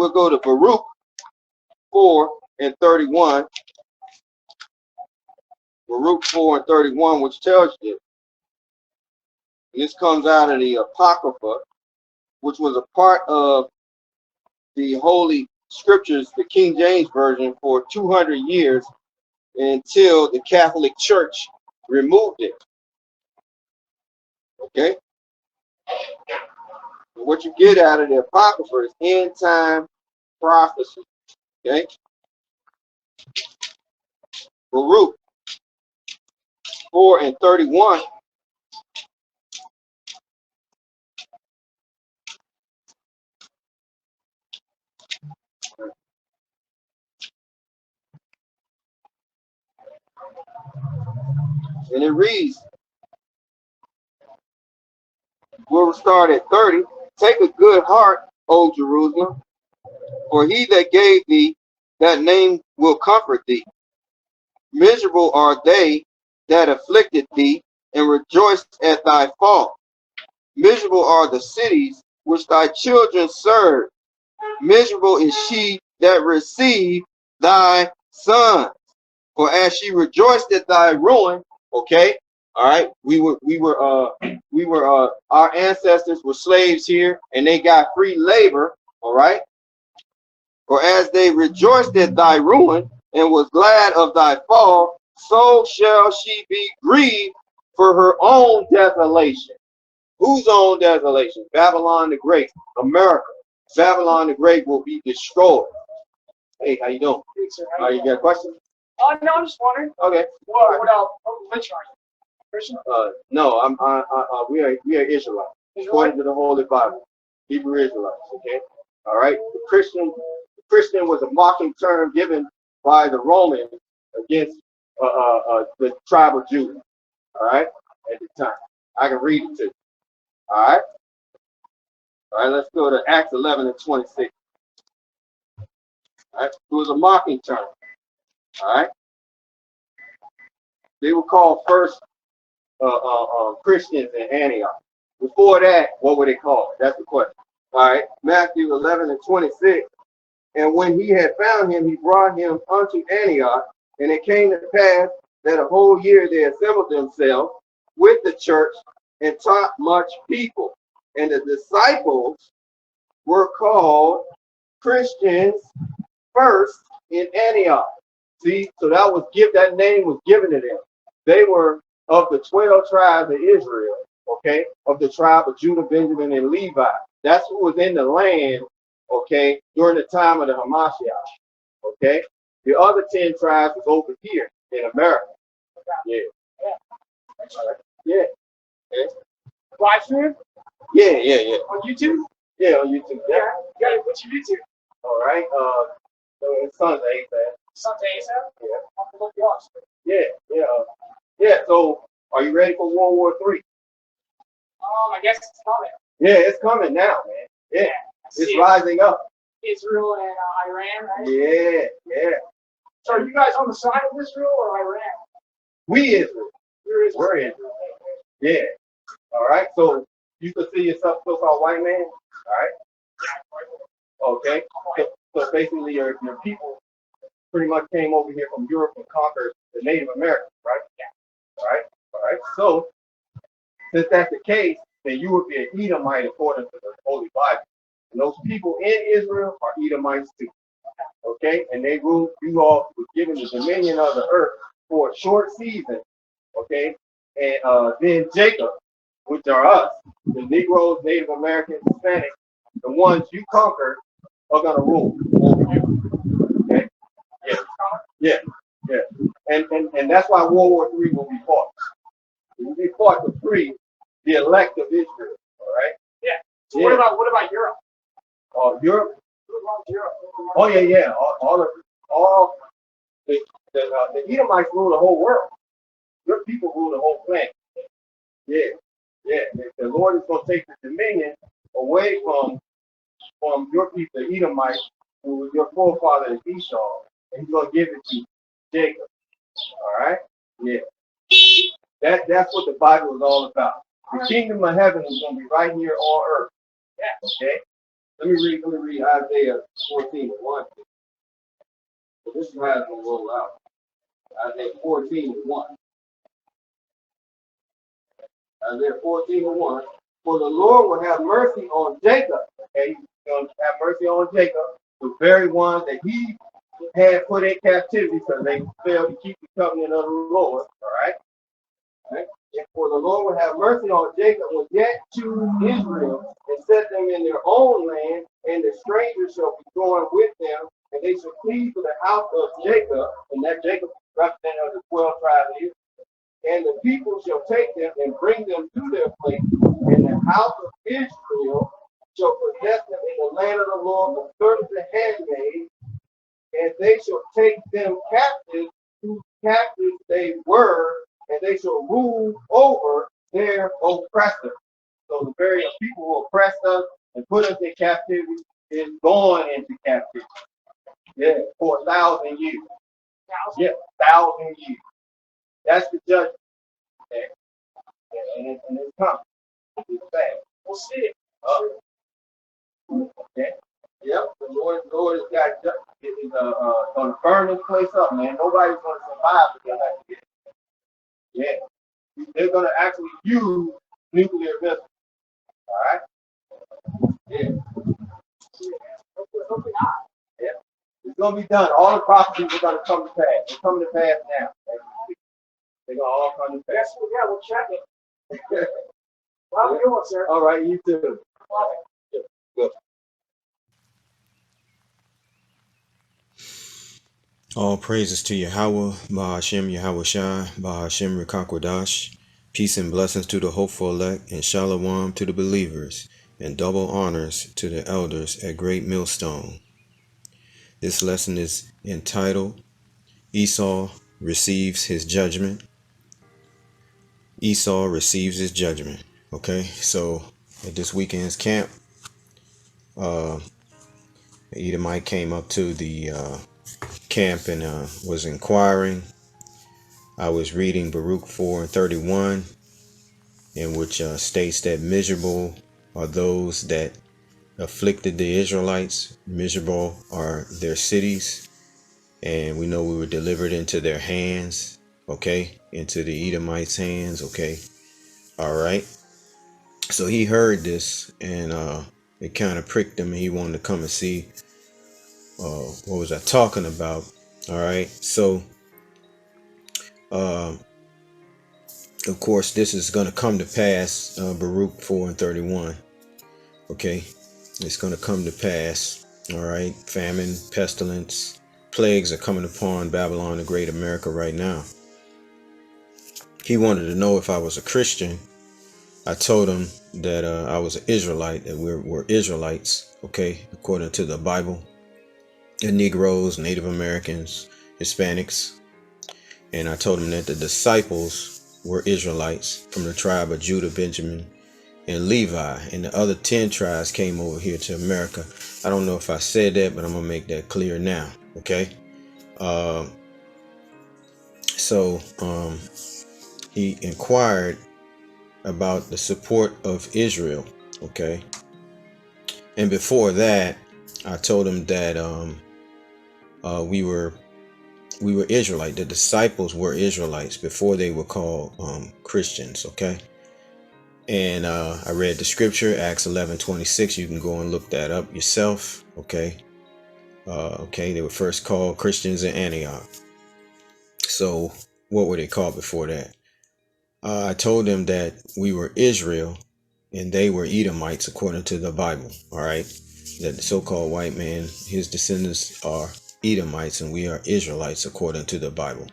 we'll go to Baruch 4 and 31. Baruch 4 and 31, which tells you, and this comes out of the Apocrypha, which was a part of the Holy Scriptures, the King James Version, for 200 years until the Catholic Church removed it. Okay? And what you get out of the Apocrypha is end time prophecy. Okay? Baruch 4 and 31. And it reads, we'll start at 30. Take a good heart, O Jerusalem, for he that gave thee that name will comfort thee. Miserable are they that afflicted thee, and rejoiced at thy fall. Miserable are the cities which thy children serve. Miserable is she that received thy sons. For as she rejoiced at thy ruin, okay, all right, our ancestors were slaves here, and they got free labor, all right. For as they rejoiced at thy ruin, and was glad of thy fall, so shall she be grieved for her own desolation. Whose own desolation? Babylon the Great, America. Babylon the Great will be destroyed. Hey, how you doing? You got a question? No, I'm just wondering. Okay. What else? Which are you? Christian? No, we are Israelites. According to the Holy Bible. Hebrew Israelites, okay? All right. The Christian was a mocking term given by the Romans against the tribe of Judah. All right, at the time. I can read it to you. All right. All right, let's go to Acts 11 and 26. All right. It was a mocking term. All right. They were called first Christians in Antioch. Before that, what were they called? That's the question. All right. Matthew 11 and 26. And when he had found him, he brought him unto Antioch. And it came to pass that a whole year they assembled themselves with the church and taught much people. And the disciples were called Christians first in Antioch. See, so that name was given to them. They were of the 12 tribes of Israel, okay, of the tribe of Judah, Benjamin, and Levi. That's who was in the land, okay, during the time of the Hamashiach, okay. The other 10 tribes was over here in America. Yeah. Yeah. Okay. Live stream? Yeah. On YouTube? Yeah, on YouTube. Yeah. What's your YouTube? All right. So it's Sunday, man. Sunday, Esau? Yeah. I'll have to look you up. Yeah. So, are you ready for World War III? I guess it's coming. Yeah, it's coming now, man. Yeah. It's rising up. Israel and Iran, right? Yeah. So are you guys on the side of Israel or Iran? We Israel. We're Israel. Yeah. All right. So you consider yourself so-called white man. All right. Okay. So basically, your people pretty much came over here from Europe and conquered the Native Americans, right? Yeah. All right. So since that's the case, then you would be an Edomite according to the Holy Bible. And those people in Israel are Edomites too. Okay? And they ruled, you all were given the dominion of the earth for a short season. Okay? And then Jacob, which are us, the Negroes, Native Americans, Hispanics, the ones you conquered are gonna rule over you. Okay? Yeah. And that's why World War III will be fought. It will be fought to free the elect of Israel. All right? Yeah. So what about Europe? Europe? Europe? Oh yeah. All the Edomites rule the whole world. Your people rule the whole planet. Yeah. The Lord is going to take the dominion away from your people, the Edomites, who was your forefather Esau, and He's going to give it to Jacob. All right? Yeah. That's what the Bible is all about. The kingdom of heaven is going to be right here on earth. Yeah. Okay? Let me read Isaiah 14:1. This is how it's going to roll out. Isaiah 14:1. Isaiah 14:1. For the Lord will have mercy on Jacob. Okay, he's going to have mercy on Jacob, the very ones that he had put in captivity because they failed to keep the covenant of the Lord. All right. Right? And for the Lord will have mercy on Jacob, will yet choose Israel and set them in their own land, and the strangers shall be going with them, and they shall cleave to the house of Jacob, and that Jacob representative of the 12 tribes of Israel. And the people shall take them and bring them to their place, and the house of Israel shall possess them in the land of the Lord, the servant and handmaid, and they shall take them captive, whose captives they were, and they shall rule over their oppressors. So the very people who oppressed us and put us in captivity is going into captivity. Yeah, for 1,000 years. Yeah, 1,000 years. That's the judgment. Okay? And it's coming. It's bad. We'll see it. Okay. Yep. The Lord has got is going to burn this place up, man. Nobody's going to survive until that. Yeah. They're going to actually use nuclear missiles. All right. Yeah. Hopefully not. Yeah. It's going to be done. All the prophecies are going to come to pass. They're coming to pass now. They're going to all come to pass. Yes, yeah, we'll check it. Well, have a good one, sir. All right, you too. Good. All praises to Yahweh, Bahashem Yahweh Shai, Bahashem Rekakwadash. Peace and blessings to the hopeful elect, and shalom to the believers, and double honors to the elders at Great Millstone. This lesson is entitled, Esau Receives His Judgment. Esau receives his judgment. Okay, so at this weekend's camp, Edomite came up to the camp and was inquiring. I was reading Baruch 4:31, in which states that miserable are those that afflicted the Israelites. Miserable are their cities, and we know we were delivered into their hands. Okay, into the Edomites' hands. Okay, all right. So he heard this, and it kind of pricked him, and he wanted to come and see what was I talking about. All right, so of course this is going to come to pass. Baruch 4:31. Okay, it's going to come to pass. All right, famine, pestilence, plagues are coming upon Babylon, the great America, right now. He wanted to know if I was a Christian. I told him that I was an Israelite, that we're Israelites, okay, according to the Bible. The Negroes, Native Americans, Hispanics. And I told him that the disciples were Israelites from the tribe of Judah, Benjamin, and Levi. And the other 10 tribes came over here to America. I don't know if I said that, but I'm going to make that clear now, okay? So he inquired about the support of Israel, okay? And before that, I told him that we were Israelite. The disciples were Israelites before they were called Christians, okay? And I read the scripture, Acts 11:26. You can go and look that up yourself, okay? Okay, they were first called Christians in Antioch. So what were they called before that? I told them that we were Israel and they were Edomites according to the Bible, all right? That the so-called white man, his descendants are Edomites and we are Israelites according to the Bible.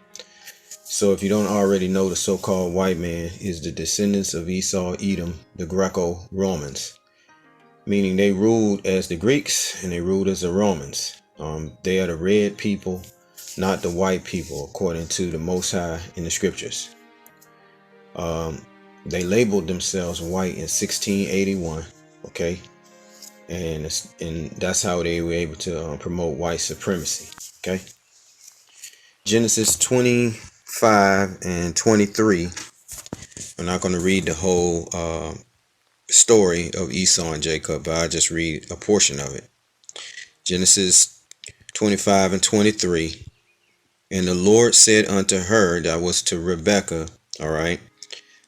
So if you don't already know, the so-called white man is the descendants of Esau, Edom, the Greco-Romans, meaning they ruled as the Greeks and they ruled as the Romans. They are the red people, not the white people, according to the Most High in the scriptures. They labeled themselves white in 1681, okay? And that's how they were able to promote white supremacy, okay? Genesis 25 and 23. I'm not going to read the whole story of Esau and Jacob, but I'll just read a portion of it. Genesis 25 and 23. And the Lord said unto her, that was to Rebekah, all right.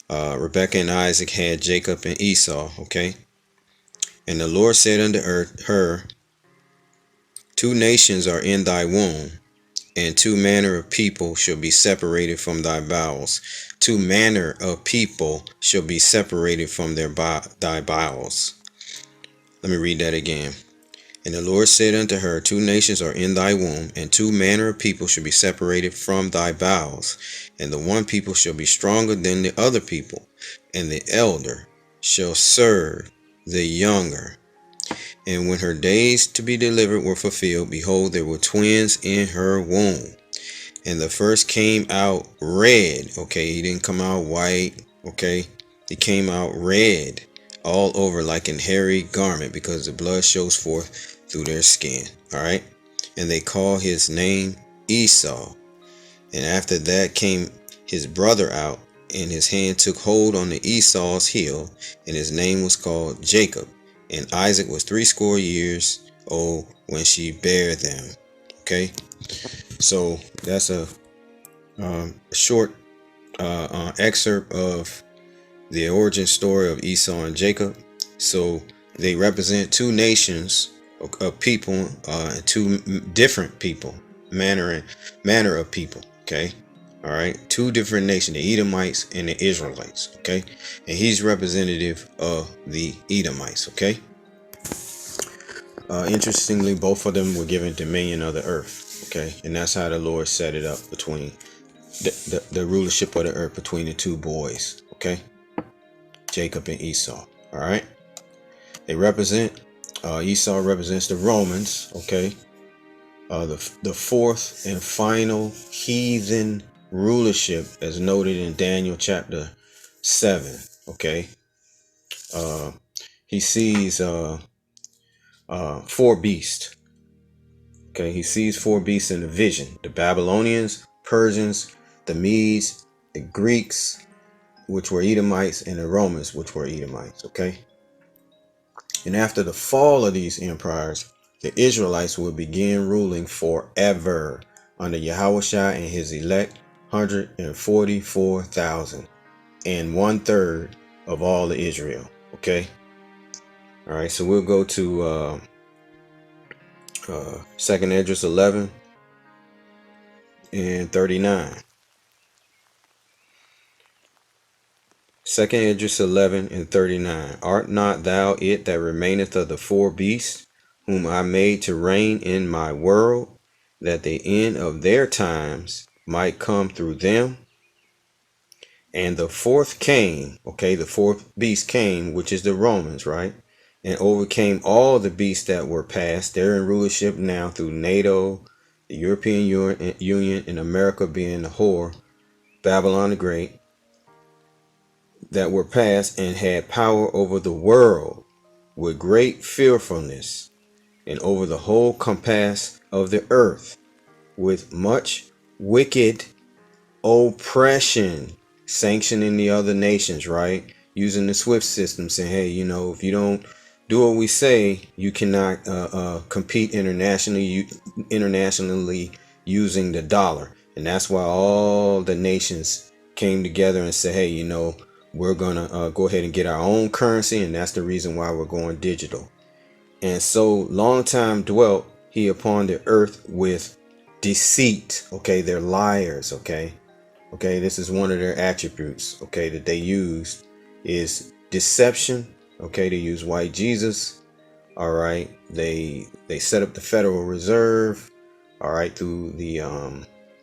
Rebekah and Isaac had Jacob and Esau, okay. And the Lord said unto her, two nations are in thy womb, and two manner of people shall be separated from thy bowels. Two manner of people shall be separated from thy bowels. Let me read that again. And the Lord said unto her, two nations are in thy womb, and two manner of people shall be separated from thy bowels. And the one people shall be stronger than the other people, and the elder shall serve the younger. And when her days to be delivered were fulfilled, behold, there were twins in her womb. And the first came out red. Okay, he didn't come out white. Okay, he came out red all over like an hairy garment, because the blood shows forth through their skin. All right, and they call his name Esau. And after that came his brother out, and his hand took hold on the Esau's heel, and his name was called Jacob. And Isaac was 80 old when she bare them. Okay, so that's a short excerpt of the origin story of Esau and Jacob. So they represent two nations of people, two different people, manner of people. Okay, all right, two different nations, the Edomites and the Israelites. Okay, and he's representative of the Edomites. Okay. Interestingly, both of them were given dominion of the earth. Okay, and that's how the Lord set it up between the rulership of the earth between the two boys. Okay, Jacob and Esau. All right, they represent Esau represents the Romans. Okay, the fourth and final heathen rulership, as noted in Daniel chapter 7. Okay, he sees four beasts. Okay, he sees four beasts in the vision: the Babylonians, Persians, the Medes, the Greeks, which were Edomites, and the Romans, which were Edomites. Okay, and after the fall of these empires, the Israelites will begin ruling forever under Yahushua and his elect 144,000 and 1/3 of all of Israel. Okay, all right, so we'll go to Second Esdras 11 and 39. Second Esdras 11 and 39. Art not thou it that remaineth of the four beasts, whom I made to reign in my world, that the end of their times might come through them? And the fourth came, okay, the fourth beast came, which is the Romans, right? And overcame all the beasts that were past. They're in rulership now through NATO, the European Union, and America being the whore, Babylon the Great, that were past, and had power over the world with great fearfulness, and over the whole compass of the earth with much wicked oppression, sanctioning the other nations, right? Using the SWIFT system, saying, hey, you know, if you don't do what we say, you cannot compete internationally using the dollar. And that's why all the nations came together and said, hey, you know, we're gonna go ahead and get our own currency, and that's the reason why we're going digital. And so long time dwelt he upon the earth with deceit. Okay, they're liars. Okay, this is one of their attributes, okay, that they used is deception. Okay, they use white Jesus. All right, they set up the Federal Reserve, all right, through the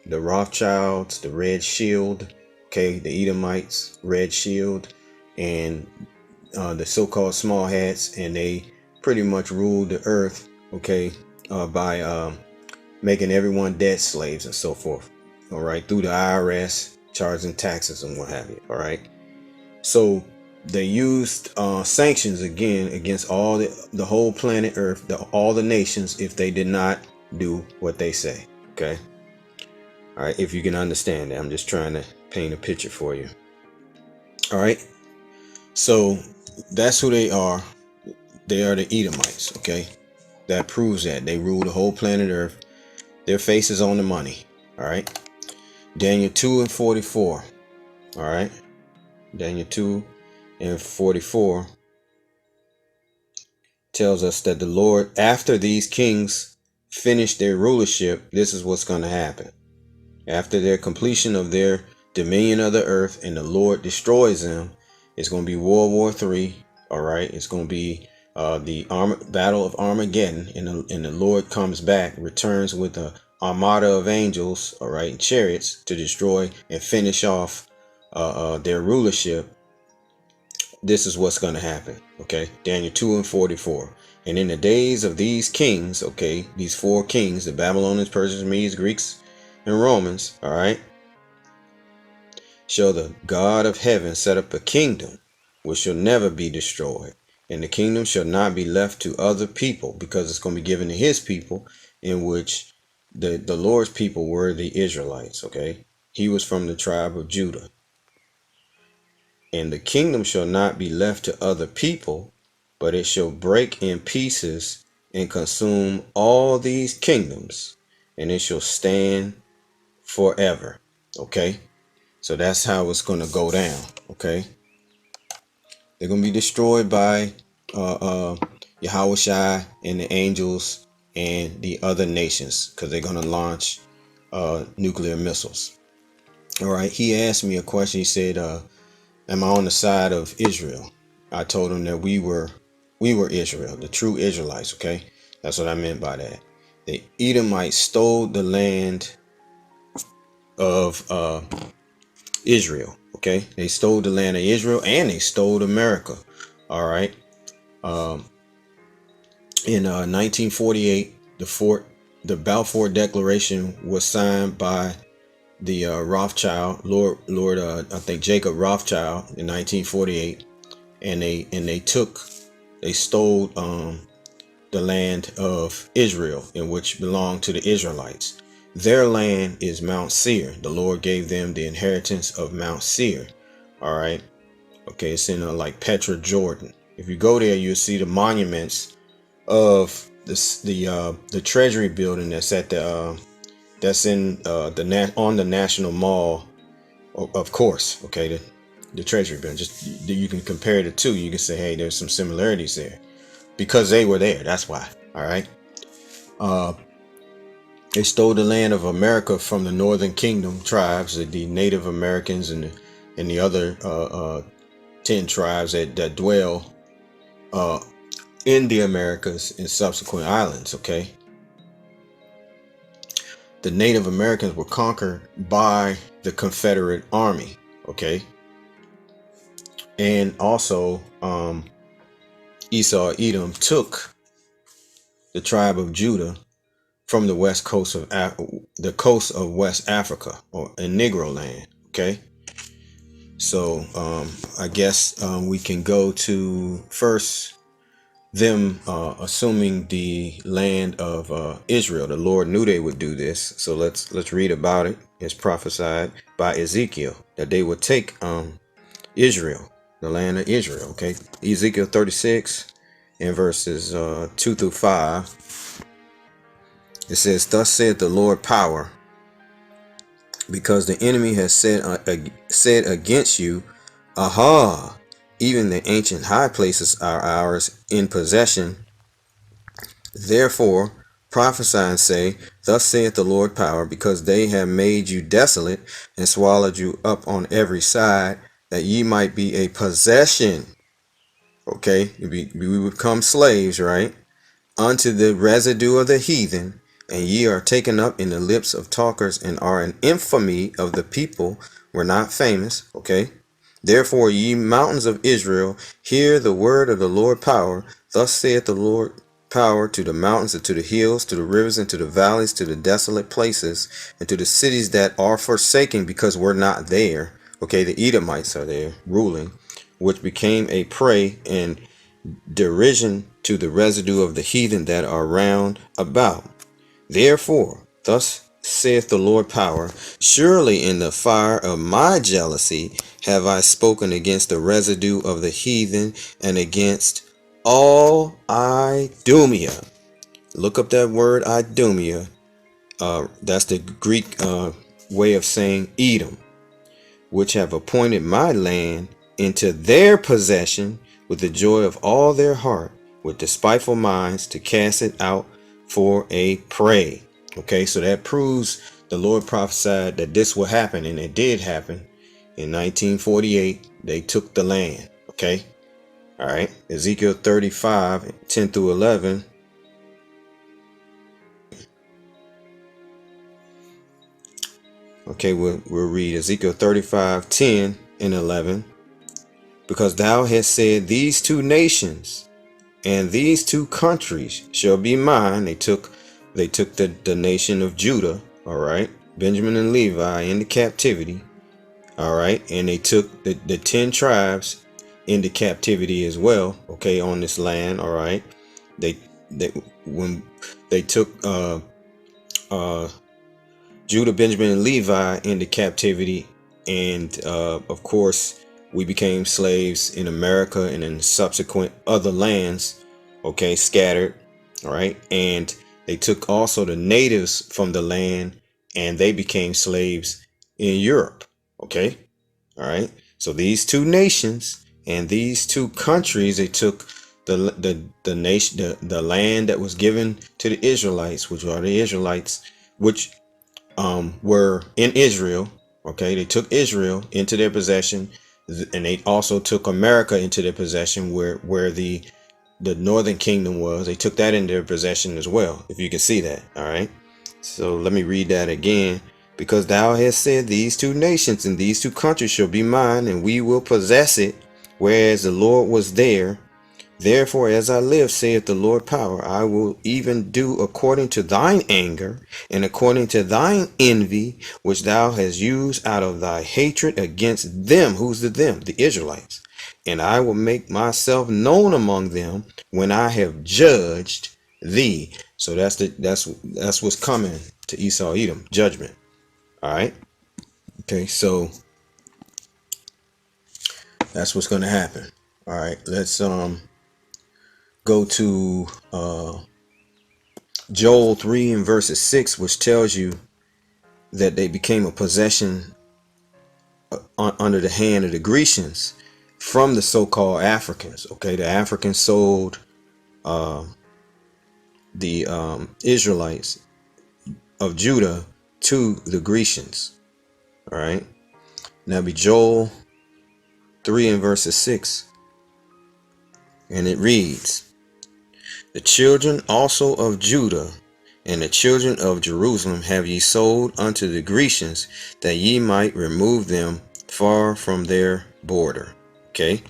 Rothschilds, the Red Shield, okay, the Edomites, Red Shield, and the so-called small hats, and they pretty much ruled the earth, okay, by making everyone debt slaves and so forth. All right, through the IRS, charging taxes and what have you. All right, so they used sanctions again against all the whole planet Earth, all the nations, if they did not do what they say. Okay, all right, if you can understand that, I'm just trying to paint a picture for you. All right, So that's who they are. They are the Edomites. Okay, that proves that they rule the whole planet Earth. Their face is on the money. All right. Daniel 2:44. All right. Daniel 2:44 tells us that the Lord, after these kings finish their rulership, this is what's going to happen. After their completion of their dominion of the earth and the Lord destroys them, it's going to be World War III. All right. It's going to be the battle of Armageddon, and the Lord comes back, returns with a armada of angels, all right, and chariots to destroy and finish off their rulership. This is what's going to happen. Okay. Daniel 2:44. And in the days of these kings, okay, these four kings, the Babylonians, Persians, Medes, Greeks, and Romans, all right, shall the God of heaven set up a kingdom which shall never be destroyed. And the kingdom shall not be left to other people, because it's going to be given to his people, in which the Lord's people were the Israelites. Okay. He was from the tribe of Judah. And the kingdom shall not be left to other people, but it shall break in pieces and consume all these kingdoms, and it shall stand forever. Okay. So that's how it's going to go down. Okay. They're going to be destroyed by Yahushua and the angels and the other nations, because they're going to launch nuclear missiles. All right. He asked me a question. He said, am I on the side of Israel? I told him that we were Israel, the true Israelites. Okay. That's what I meant by that. The Edomites stole the land of Israel. Okay. They stole the land of Israel, and they stole America. All right. In 1948, the Balfour Declaration was signed by the Rothschild, Lord, I think Jacob Rothschild, in 1948, and they stole the land of Israel, in which belonged to the Israelites. Their land is Mount Seir. The Lord gave them the inheritance of Mount Seir. All right. Okay, it's in like Petra, Jordan. If you go there, you'll see the monuments of the Treasury building that's at the that's in on the National Mall, of course. Okay, the Treasury building. Just you can compare the two. You can say, hey, there's some similarities there, because they were there. That's why. All right. They stole the land of America from the Northern Kingdom tribes, the Native Americans, and the other 10 tribes that dwell in the Americas and subsequent islands. Okay. The Native Americans were conquered by the Confederate Army. Okay. And also Esau, Edom took the tribe of Judah from the west coast of the coast of West Africa, or in Negro land. Okay. So I guess we can go to first them assuming the land of Israel. The Lord knew they would do this, so let's read about it. It's prophesied by Ezekiel that they would take Israel, the land of Israel. Okay, Ezekiel 36 and verses 2 through 5. It says, "Thus saith the Lord power, because the enemy has said against you, Aha! Even the ancient high places are ours in possession. Therefore prophesy and say, Thus saith the Lord power, because they have made you desolate and swallowed you up on every side, that ye might be a possession." Okay, we become slaves, right? "Unto the residue of the heathen, and ye are taken up in the lips of talkers, and are an infamy of the people, were not famous." Okay. "Therefore, ye mountains of Israel, hear the word of the Lord power. Thus saith the Lord power to the mountains, and to the hills, to the rivers, and to the valleys, to the desolate places, and to the cities that are forsaken, because we're not there." Okay, the Edomites are there ruling, "which became a prey and derision to the residue of the heathen that are round about. Therefore, thus saith the Lord power, surely in the fire of my jealousy have I spoken against the residue of the heathen and against all Idumea. Look up that word Idumea. That's the Greek way of saying Edom, which have appointed my land into their possession with the joy of all their heart, with despiteful minds, to cast it out for a prey. Okay, so that proves the Lord prophesied that this will happen, and it did happen. In 1948, they took the land. Okay, all right. Ezekiel 35, 10 through 11. Okay, we'll read Ezekiel 35, 10 and 11. Because thou hast said, these two nations and these two countries shall be mine. They took the nation of Judah, all right, Benjamin and Levi into captivity, all right, and they took the 10 tribes into captivity as well, okay, on this land, all right. They when they took Judah, Benjamin, and Levi into captivity, and of course we became slaves in America and in subsequent other lands, okay, scattered, all right. And they took also the natives from the land, and they became slaves in Europe, okay, all right. So these two nations and these two countries, they took the nation, the land that was given to the Israelites, which are the Israelites, which were in Israel. Okay, they took Israel into their possession, and they also took America into their possession, where the northern kingdom was. They took that into their possession as well, if you can see that. All right, so let me read that again. Because thou hast said, these two nations and these two countries shall be mine, and we will possess it, whereas the Lord was there. Therefore, as I live, saith the Lord power, I will even do according to thine anger and according to thine envy, which thou hast used out of thy hatred against them. Who's the them? The Israelites. And I will make myself known among them when I have judged thee. So that's what's coming to Esau, Edom, judgment. All right. Okay. So that's what's going to happen. All right. Let's go to Joel 3 and verses 6, which tells you that they became a possession under the hand of the Grecians from the so-called Africans. Okay, the Africans sold the Israelites of Judah to the Grecians. All right, now be Joel 3 and verses 6, and it reads, the children also of Judah and the children of Jerusalem have ye sold unto the Grecians, that ye might remove them far from their border. Okay.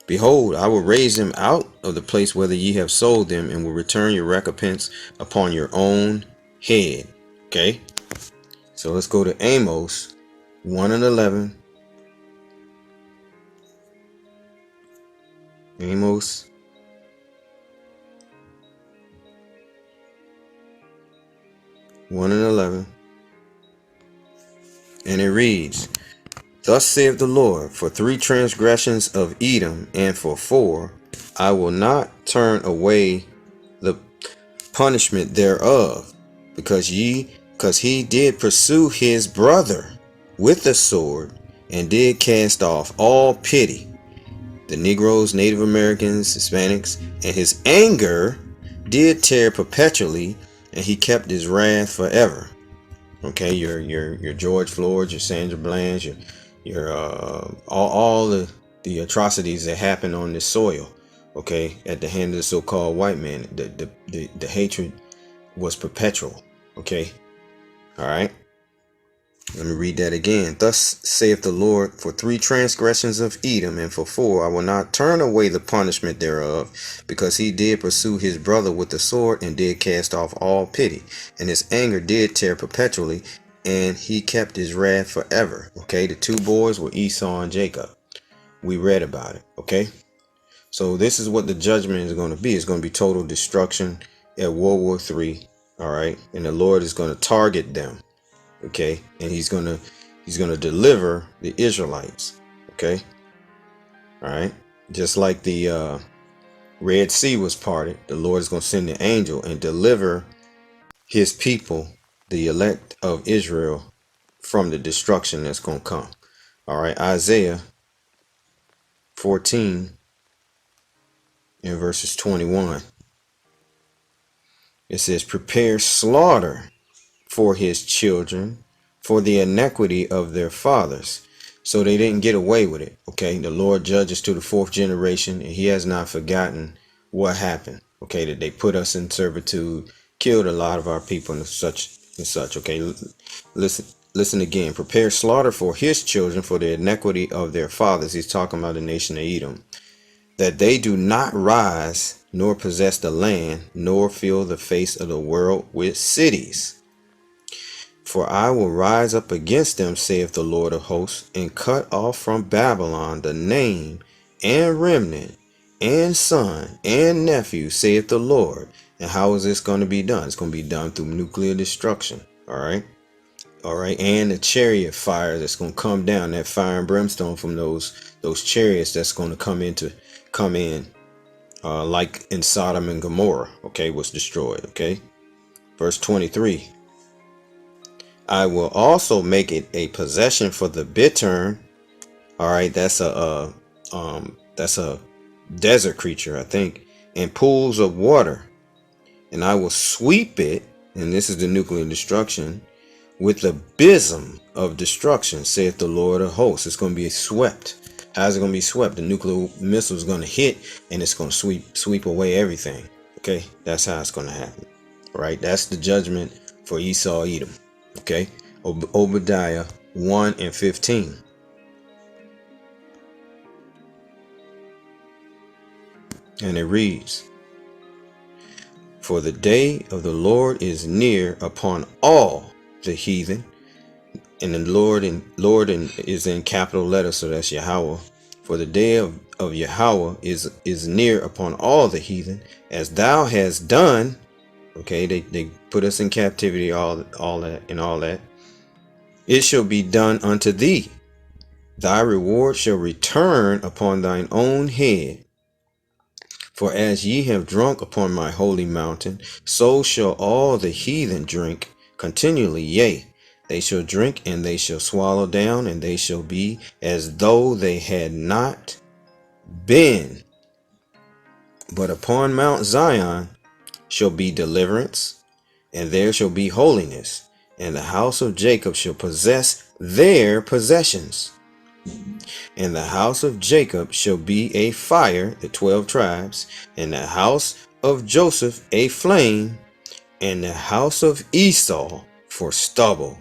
Behold, I will raise them out of the place whither ye have sold them, and will return your recompense upon your own head. Okay. So let's go to Amos 1 and 11. Amos 1 and 11. And it reads, thus saith the Lord, for 3 transgressions of Edom, and for 4, I will not turn away the punishment thereof, because he did pursue his brother with the sword, and did cast off all pity, the Negroes, Native Americans, Hispanics, and his anger did tear perpetually, and he kept his wrath forever. Okay, your George Floyd, your Sandra Bland, your all the atrocities that happen on this soil, okay, at the hand of the so-called white man, the hatred was perpetual. Okay, all right. Let me read that again. Thus saith the Lord, for 3 transgressions of Edom, and for 4, I will not turn away the punishment thereof, because he did pursue his brother with the sword, and did cast off all pity, and his anger did tear perpetually, and he kept his wrath forever. Okay, the 2 boys were Esau and Jacob. We read about it. Okay, so this is what the judgment is going to be. It's going to be total destruction at World War III. All right. And the Lord is going to target them. Okay. And he's going to deliver the Israelites. Okay. All right. Just like the Red Sea was parted, the Lord is going to send the angel and deliver his people, the elect of Israel, from the destruction that's going to come. All right. Isaiah 14 and verses 21. It says, prepare slaughter for his children, for the iniquity of their fathers. So they didn't get away with it. Okay. The Lord judges to the fourth generation, and he has not forgotten what happened. Okay. That they put us in servitude, killed a lot of our people and such and such. Okay. Listen again. Prepare slaughter for his children, for the iniquity of their fathers. He's talking about the nation of Edom, that they do not rise nor possess the land, nor fill the face of the world with cities. For I will rise up against them, saith the Lord of hosts, and cut off from Babylon the name and remnant and son and nephew, saith the Lord. And how is this going to be done? It's going to be done through nuclear destruction. All right. All right. And the chariot fire that's going to come down, that fire and brimstone from those chariots that's going to come in like in Sodom and Gomorrah. Okay. Was destroyed. Okay. Verse 23. I will also make it a possession for the bittern. All right, that's a desert creature, I think, and pools of water. And I will sweep it, and this is the nuclear destruction, with the abysm of destruction, saith the Lord of hosts. It's going to be swept. How's it going to be swept? The nuclear missile is going to hit, and it's going to sweep away everything. Okay, that's how it's going to happen. All right, that's the judgment for Esau, Edom. Okay, Obadiah 1 and 15. And it reads, for the day of the Lord is near upon all the heathen. And the Lord is in capital letters, so that's Yahweh. For the day of Yahweh is near upon all the heathen, as thou hast done. Okay, they put us in captivity, all that. It shall be done unto thee. Thy reward shall return upon thine own head. For as ye have drunk upon my holy mountain, so shall all the heathen drink continually. Yea, they shall drink, and they shall swallow down, and they shall be as though they had not been. But upon Mount Zion shall be deliverance, and there shall be holiness, and the house of Jacob shall possess their possessions. And the house of Jacob shall be a fire, the 12 tribes, and the house of Joseph a flame, and the house of Esau for stubble.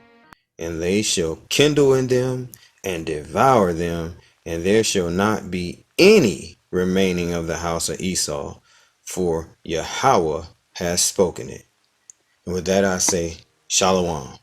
And they shall kindle in them and devour them, and there shall not be any remaining of the house of Esau, for Yahweh has spoken it. And with that I say, Shalom.